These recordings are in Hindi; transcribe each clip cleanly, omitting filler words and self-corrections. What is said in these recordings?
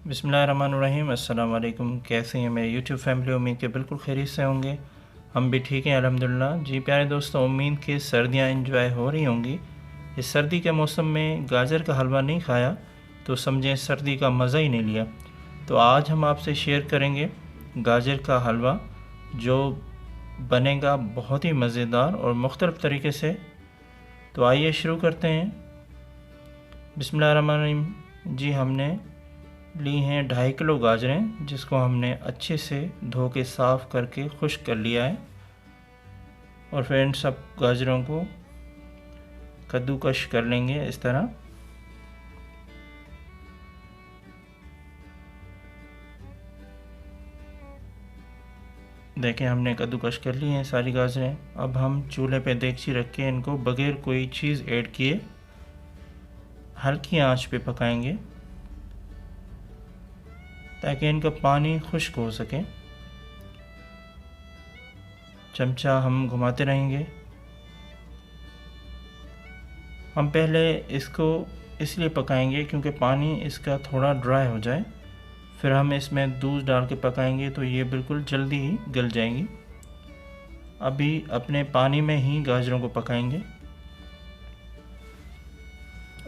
बिस्मिल्लाहिर्रहमानिर्रहीम। अस्सलाम वालेकुम। कैसे हैं मेरे यूट्यूब फैमिली? उम्मीद के बिल्कुल खैरियत से होंगे। हम भी ठीक हैं अल्हम्दुलिल्लाह। जी प्यारे दोस्तों, उम्मीद कि सर्दियां एंजॉय हो रही होंगी। इस सर्दी के मौसम में गाजर का हलवा नहीं खाया तो समझें सर्दी का मज़ा ही नहीं लिया। तो आज हम आपसे शेयर करेंगे गाजर का हलवा, जो बनेगा बहुत ही मज़ेदार और मुख्तलिफ़ तरीके से। तो आइए शुरू करते हैं। बिस्मिल्लाहिर्रहमानिर्रहीम। जी हमने ली हैं 2.5 किलो गाजरें, जिसको हमने अच्छे से धो के साफ़ करके खुश्क कर लिया है। और फिर इन सब गाजरों को कद्दूकश कर लेंगे इस तरह। देखें, हमने कद्दूकश कर ली हैं सारी गाजरें। अब हम चूल्हे पे देगची रख के इनको बगैर कोई चीज़ ऐड किए हल्की आंच पे पकाएंगे ताकि इनका पानी खुश्क हो सके। चमचा हम घुमाते रहेंगे। हम पहले इसको इसलिए पकाएंगे क्योंकि पानी इसका थोड़ा ड्राई हो जाए, फिर हम इसमें दूध डाल के पकाएंगे तो ये बिल्कुल जल्दी ही गल जाएंगी। अभी अपने पानी में ही गाजरों को पकाएंगे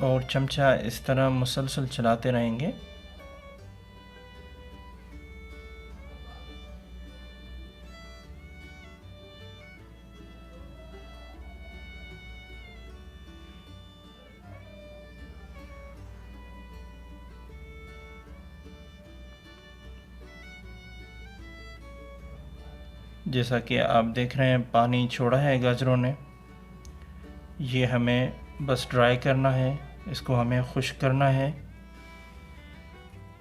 और चमचा इस तरह मुसलसल चलाते रहेंगे। जैसा कि आप देख रहे हैं, पानी छोड़ा है गाजरों ने। ये हमें बस ड्राई करना है, इसको हमें खुश्क करना है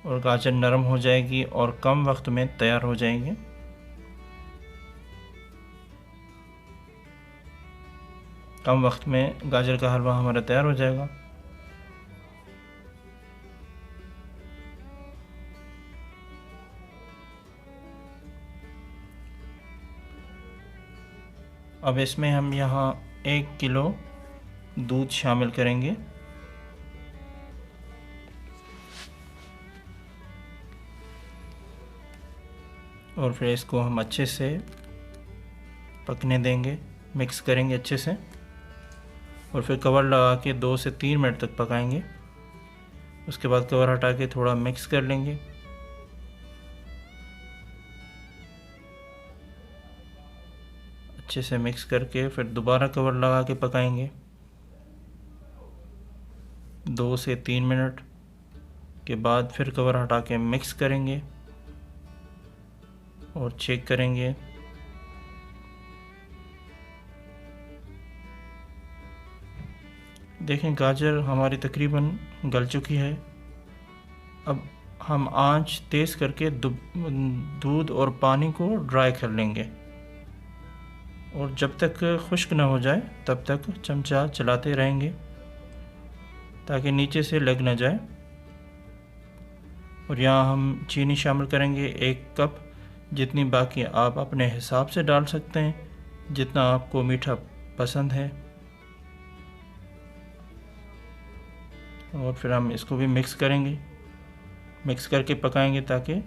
और गाजर नरम हो जाएगी और कम वक्त में तैयार हो जाएंगे। कम वक्त में गाजर का हलवा हमारा तैयार हो जाएगा। अब इसमें हम यहाँ 1 किलो दूध शामिल करेंगे और फिर इसको हम अच्छे से पकने देंगे, मिक्स करेंगे अच्छे से और फिर कवर लगा के 2 से 3 मिनट तक पकाएंगे। उसके बाद कवर हटा के थोड़ा मिक्स कर लेंगे। अच्छे से मिक्स करके फिर दोबारा कवर लगा के पकाएंगे 2 से 3 मिनट के बाद फिर कवर हटा के मिक्स करेंगे और चेक करेंगे। देखें, गाजर हमारी तकरीबन गल चुकी है। अब हम आंच तेज़ करके दूध और पानी को ड्राई कर लेंगे और जब तक खुश्क ना हो जाए तब तक चमचा चलाते रहेंगे ताकि नीचे से लग ना जाए। और यहाँ हम चीनी शामिल करेंगे 1 कप, जितनी बाकी आप अपने हिसाब से डाल सकते हैं, जितना आपको मीठा पसंद है। और फिर हम इसको भी मिक्स करेंगे, मिक्स करके पकाएंगे ताकि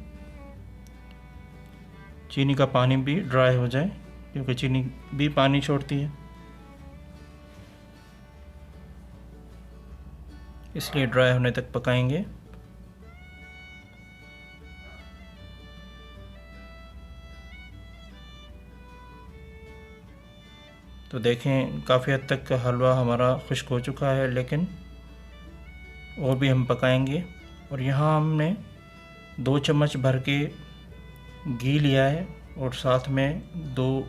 चीनी का पानी भी ड्राई हो जाए, क्योंकि चीनी भी पानी छोड़ती है, इसलिए ड्राई होने तक पकाएंगे। तो देखें, काफ़ी हद तक हलवा हमारा खुश्क हो चुका है, लेकिन और भी हम पकाएंगे। और यहाँ हमने 2 चम्मच भर के घी लिया है और साथ में 2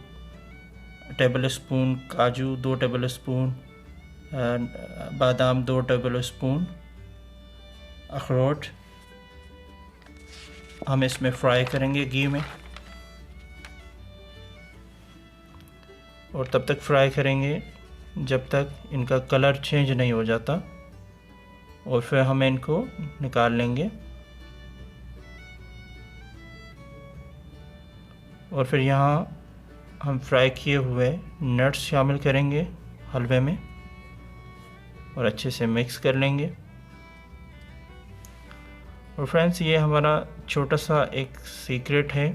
टेबल स्पून काजू, 2 टेबल स्पून बादाम, 2 टेबल स्पून अखरोट हम इसमें फ्राई करेंगे घी में। और तब तक फ्राई करेंगे जब तक इनका कलर चेंज नहीं हो जाता और फिर हम इनको निकाल लेंगे। और फिर यहाँ हम फ्राई किए हुए नट्स शामिल करेंगे हलवे में और अच्छे से मिक्स कर लेंगे। और फ्रेंड्स, ये हमारा छोटा सा एक सीक्रेट है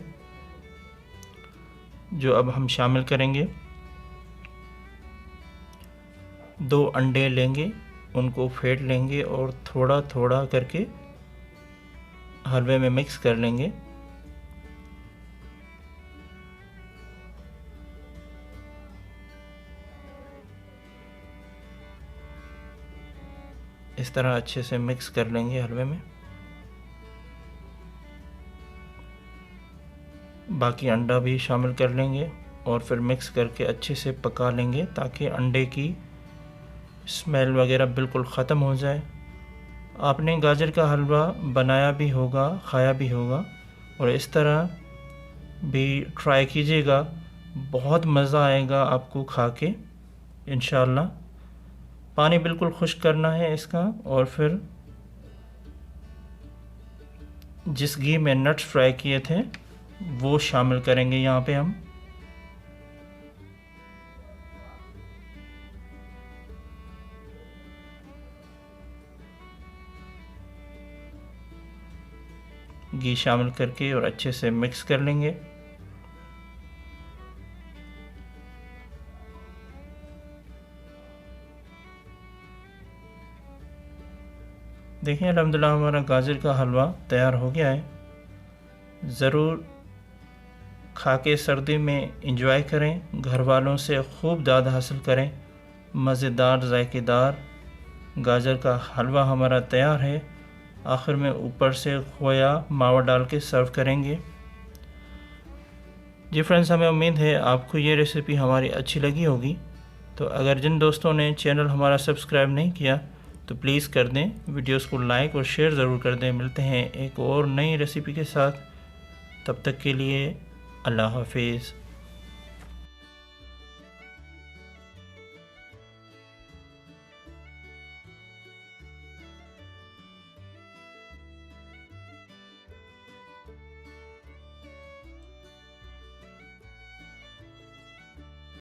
जो अब हम शामिल करेंगे। 2 अंडे लेंगे, उनको फेंट लेंगे और थोड़ा थोड़ा करके हलवे में मिक्स कर लेंगे। इस तरह अच्छे से मिक्स कर लेंगे हलवे में। बाकी अंडा भी शामिल कर लेंगे और फिर मिक्स करके अच्छे से पका लेंगे ताकि अंडे की स्मेल वगैरह बिल्कुल ख़त्म हो जाए। आपने गाजर का हलवा बनाया भी होगा, खाया भी होगा, और इस तरह भी ट्राई कीजिएगा, बहुत मज़ा आएगा आपको खा के इंशाल्लाह। पानी बिल्कुल खुश्क करना है इसका, और फिर जिस घी में नट्स फ्राई किए थे वो शामिल करेंगे यहाँ पे हम। घी शामिल करके और अच्छे से मिक्स कर लेंगे। देखिए अल्हम्दुलिल्लाह हमारा गाजर का हलवा तैयार हो गया है। ज़रूर खा के सर्दी में इंजॉय करें, घर वालों से खूब दाद हासिल करें। मज़ेदार ज़ायकेदार गाजर का हलवा हमारा तैयार है। आखिर में ऊपर से खोया मावा डाल के सर्व करेंगे। जी फ्रेंड्स, हमें उम्मीद है आपको ये रेसिपी हमारी अच्छी लगी होगी। तो अगर जिन दोस्तों ने चैनल हमारा सब्सक्राइब नहीं किया तो प्लीज़ कर दें, वीडियोस को लाइक और शेयर ज़रूर कर दें। मिलते हैं एक और नई रेसिपी के साथ, तब तक के लिए अल्लाह हाफिज़।